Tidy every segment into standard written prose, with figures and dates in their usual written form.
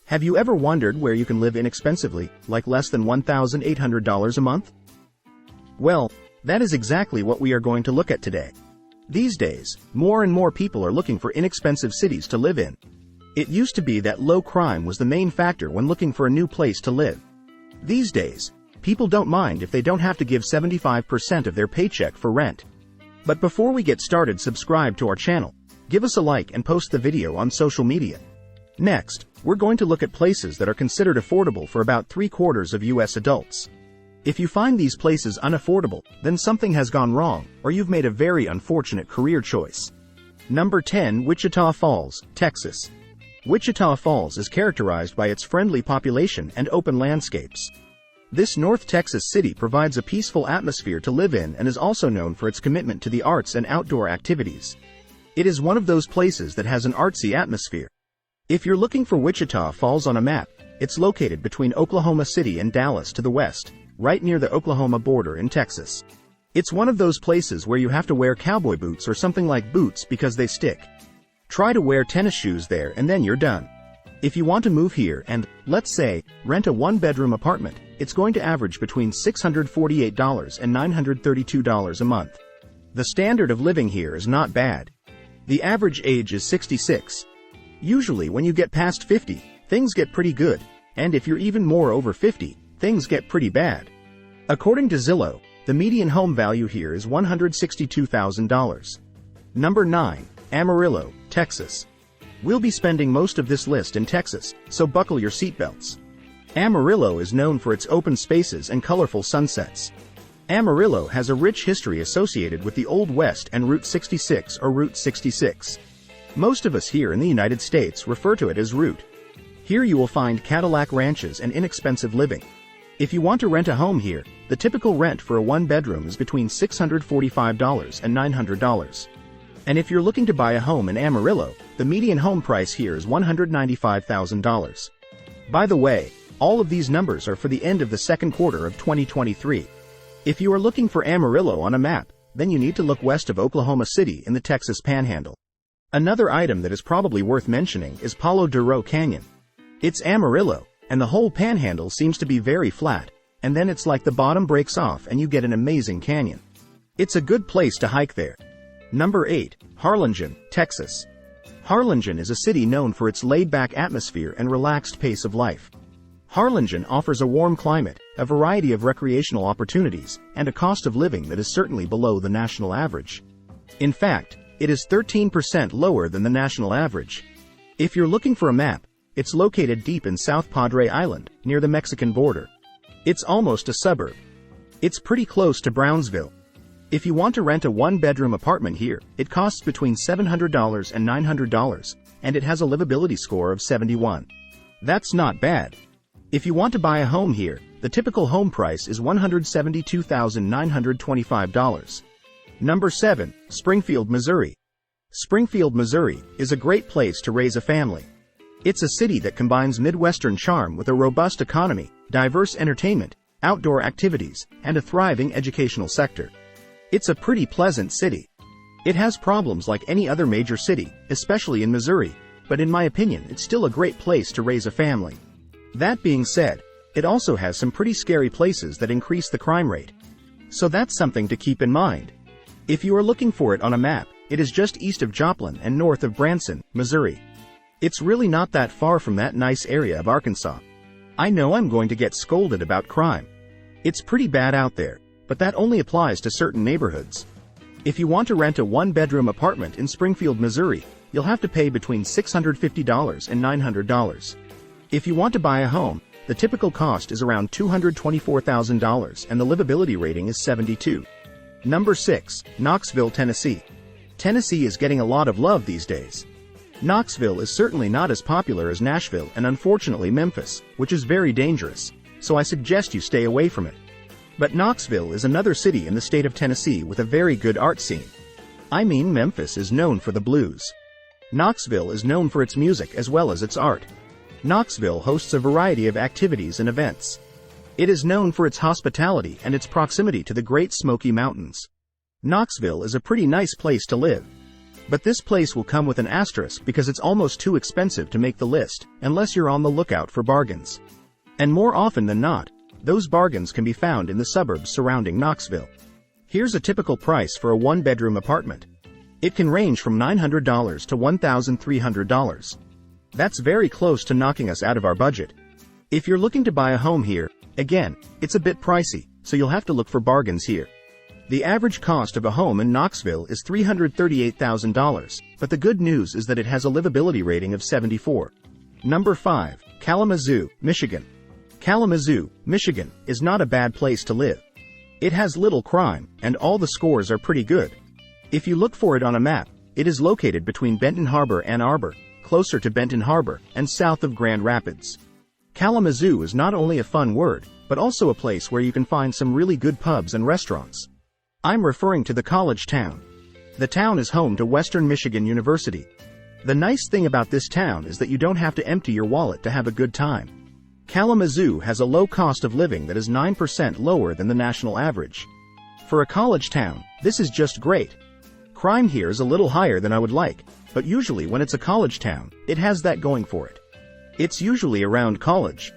Have you ever wondered where you can live inexpensively, like less than $1,800 a month? Well, that is exactly what we are going to look at today. These days, more and more people are looking for inexpensive cities to live in. It used to be that low crime was the main factor when looking for a new place to live. These days, people don't mind if they don't have to give 75% of their paycheck for rent. But before we get started, subscribe to our channel, give us a like and post the video on social media. Next, we're going to look at places that are considered affordable for about 3/4 of US adults. If you find these places unaffordable, then something has gone wrong, or you've made a very unfortunate career choice. Number 10. Wichita Falls, Texas. Wichita Falls is characterized by its friendly population and open landscapes. This North Texas city provides a peaceful atmosphere to live in and is also known for its commitment to the arts and outdoor activities. It is one of those places that has an artsy atmosphere. If you're looking for Wichita Falls on a map, it's located between Oklahoma City and Dallas to the west, right near the Oklahoma border in Texas. It's one of those places where you have to wear cowboy boots or something like boots because they stick. Try to wear tennis shoes there and then you're done. If you want to move here and, let's say, rent a one-bedroom apartment, it's going to average between $648 and $932 a month. The standard of living here is not bad. The average age is 66. Usually when you get past 50, things get pretty good, and if you're even more over 50, things get pretty bad. According to Zillow, the median home value here is $162,000. Number 9. Amarillo, Texas. We'll be spending most of this list in Texas, so buckle your seatbelts. Amarillo is known for its open spaces and colorful sunsets. Amarillo has a rich history associated with the Old West and Route 66 or Route 66. Most of us here in the United States refer to it as Route. Here you will find Cadillac ranches and inexpensive living. If you want to rent a home here, the typical rent for a one-bedroom is between $645 and $900. And if you're looking to buy a home in Amarillo, the median home price here is $195,000. By the way, all of these numbers are for the end of the second quarter of 2023. If you are looking for Amarillo on a map, then you need to look west of Oklahoma City in the Texas Panhandle. Another item that is probably worth mentioning is Palo Duro Canyon. It's Amarillo, and the whole panhandle seems to be very flat, and then it's like the bottom breaks off and you get an amazing canyon. It's a good place to hike there. Number 8. Harlingen, Texas. Harlingen is a city known for its laid-back atmosphere and relaxed pace of life. Harlingen offers a warm climate, a variety of recreational opportunities, and a cost of living that is certainly below the national average. In fact, it is 13% lower than the national average. If you're looking for a map, it's located deep in South Padre Island, near the Mexican border. It's almost a suburb. It's pretty close to Brownsville. If you want to rent a one-bedroom apartment here, it costs between $700 and $900, and it has a livability score of 71. That's not bad. If you want to buy a home here, the typical home price is $172,925. Number 7. Springfield, Missouri. Springfield, Missouri is a great place to raise a family. It's a city that combines Midwestern charm with a robust economy, diverse entertainment, outdoor activities, and a thriving educational sector. It's a pretty pleasant city. It has problems like any other major city, especially in Missouri, but in my opinion it's still a great place to raise a family. That being said, it also has some pretty scary places that increase the crime rate. So that's something to keep in mind. If you are looking for it on a map, it is just east of Joplin and north of Branson, Missouri. It's really not that far from that nice area of Arkansas. I know I'm going to get scolded about crime. It's pretty bad out there, but that only applies to certain neighborhoods. If you want to rent a one-bedroom apartment in Springfield, Missouri, you'll have to pay between $650 and $900. If you want to buy a home, the typical cost is around $224,000 and the livability rating is 72. Number 6. Knoxville, Tennessee. Tennessee is getting a lot of love these days. Knoxville is certainly not as popular as Nashville and unfortunately Memphis, which is very dangerous, so I suggest you stay away from it. But Knoxville is another city in the state of Tennessee with a very good art scene. I mean, Memphis is known for the blues. Knoxville is known for its music as well as its art. Knoxville hosts a variety of activities and events. It is known for its hospitality and its proximity to the Great Smoky Mountains. Knoxville is a pretty nice place to live. But this place will come with an asterisk because it's almost too expensive to make the list, unless you're on the lookout for bargains. And more often than not, those bargains can be found in the suburbs surrounding Knoxville. Here's a typical price for a one-bedroom apartment. It can range from $900 to $1,300. That's very close to knocking us out of our budget. If you're looking to buy a home here, again, it's a bit pricey, so you'll have to look for bargains here. The average cost of a home in Knoxville is $338,000, but the good news is that it has a livability rating of 74. Number 5. Kalamazoo, Michigan. Kalamazoo, Michigan, is not a bad place to live. It has little crime, and all the scores are pretty good. If you look for it on a map, it is located between Benton Harbor and Ann Arbor, closer to Benton Harbor, and south of Grand Rapids. Kalamazoo is not only a fun word, but also a place where you can find some really good pubs and restaurants. I'm referring to the college town. The town is home to Western Michigan University. The nice thing about this town is that you don't have to empty your wallet to have a good time. Kalamazoo has a low cost of living that is 9% lower than the national average. For a college town, this is just great. Crime here is a little higher than I would like, but usually when it's a college town, it has that going for it. It's usually around college.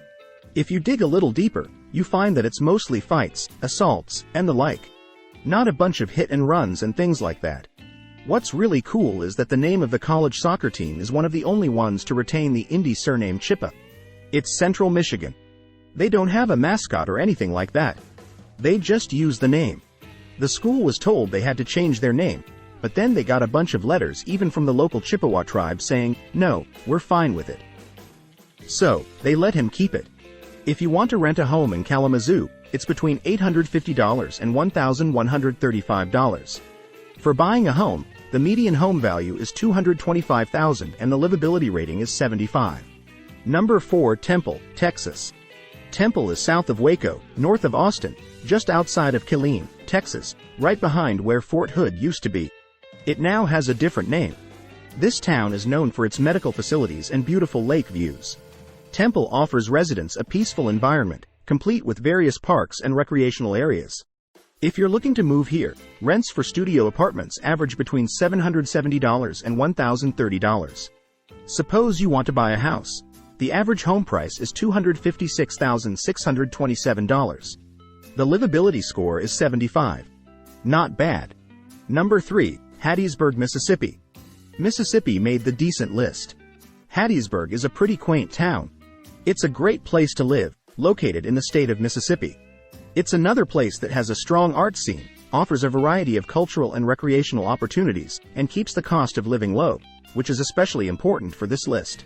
If you dig a little deeper, you find that it's mostly fights, assaults, and the like. Not a bunch of hit and runs and things like that. What's really cool is that the name of the college soccer team is one of the only ones to retain the indie surname Chippa. It's Central Michigan. They don't have a mascot or anything like that. They just use the name. The school was told they had to change their name, but then they got a bunch of letters even from the local Chippewa tribe saying, "No, we're fine with it." So, they let him keep it. If you want to rent a home in Kalamazoo, it's between $850 and $1,135. For buying a home, the median home value is $225,000 and the livability rating is 75. Number 4. Temple, Texas. Temple is south of Waco, north of Austin, just outside of Killeen, Texas, right behind where Fort Hood used to be. It now has a different name. This town is known for its medical facilities and beautiful lake views. Temple offers residents a peaceful environment, complete with various parks and recreational areas. If you're looking to move here, rents for studio apartments average between $770 and $1,030. Suppose you want to buy a house. The average home price is $256,627. The livability score is 75. Not bad. Number 3. Hattiesburg, Mississippi. Mississippi made the decent list. Hattiesburg is a pretty quaint town. It's a great place to live, located in the state of Mississippi. It's another place that has a strong art scene, offers a variety of cultural and recreational opportunities, and keeps the cost of living low, which is especially important for this list.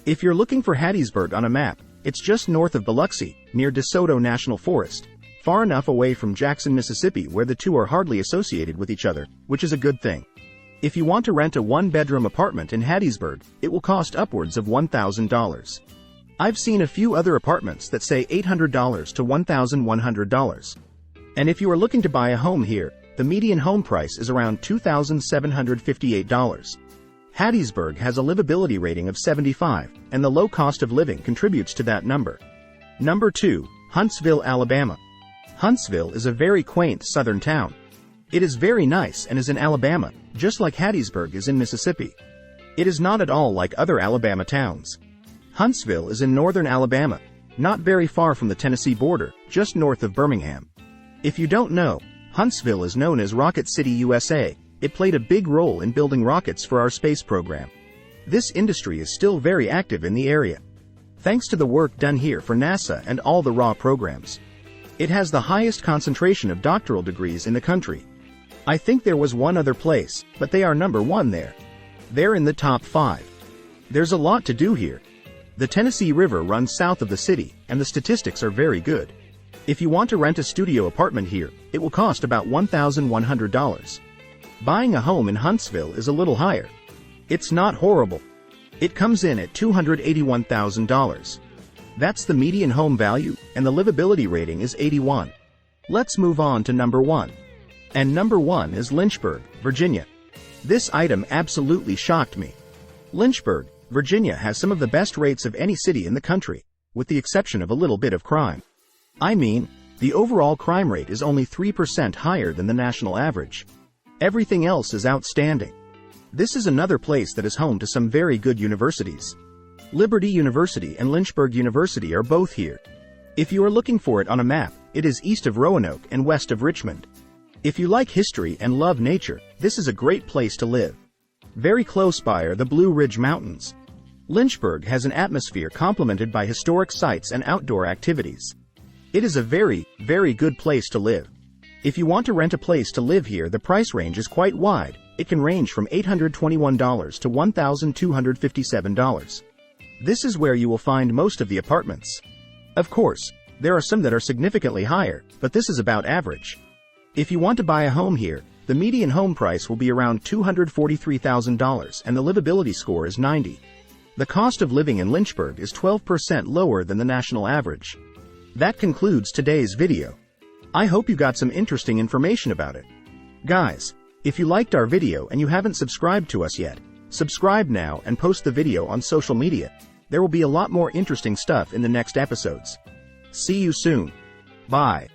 If you're looking for Hattiesburg on a map, it's just north of Biloxi, near DeSoto National Forest, far enough away from Jackson, Mississippi where the two are hardly associated with each other, which is a good thing. If you want to rent a one-bedroom apartment in Hattiesburg, it will cost upwards of $1,000. I've seen a few other apartments that say $800 to $1,100. And if you are looking to buy a home here, the median home price is around $2,758. Hattiesburg has a livability rating of 75, and the low cost of living contributes to that number. Number 2. Huntsville, Alabama. Huntsville is a very quaint southern town. It is very nice and is in Alabama, just like Hattiesburg is in Mississippi. It is not at all like other Alabama towns. Huntsville is in northern Alabama, not very far from the Tennessee border, just north of Birmingham. If you don't know, Huntsville is known as Rocket City, USA. It played a big role in building rockets for our space program. This industry is still very active in the area, thanks to the work done here for NASA and all the RA programs. It has the highest concentration of doctoral degrees in the country. I think there was one other place, but they are number 1 there. They're in the top 5. There's a lot to do here. The Tennessee River runs south of the city, and the statistics are very good. If you want to rent a studio apartment here, it will cost about $1,100. Buying a home in Huntsville is a little higher. It's not horrible. It comes in at $281,000. That's the median home value, and the livability rating is 81. Let's move on to number 1. And number 1 is Lynchburg, Virginia. This item absolutely shocked me. Lynchburg, Virginia has some of the best rates of any city in the country, with the exception of a little bit of crime. I mean, the overall crime rate is only 3% higher than the national average. Everything else is outstanding. This is another place that is home to some very good universities. Liberty University and Lynchburg University are both here. If you are looking for it on a map, it is east of Roanoke and west of Richmond. If you like history and love nature, this is a great place to live. Very close by are the Blue Ridge Mountains. Lynchburg has an atmosphere complemented by historic sites and outdoor activities. It is a very, very good place to live. If you want to rent a place to live here, the price range is quite wide. It can range from $821 to $1,257. This is where you will find most of the apartments. Of course, there are some that are significantly higher, but this is about average. If you want to buy a home here, the median home price will be around $243,000 and the livability score is 90. The cost of living in Lynchburg is 12% lower than the national average. That concludes today's video. I hope you got some interesting information about it. Guys, if you liked our video and you haven't subscribed to us yet, subscribe now and post the video on social media. There will be a lot more interesting stuff in the next episodes. See you soon. Bye.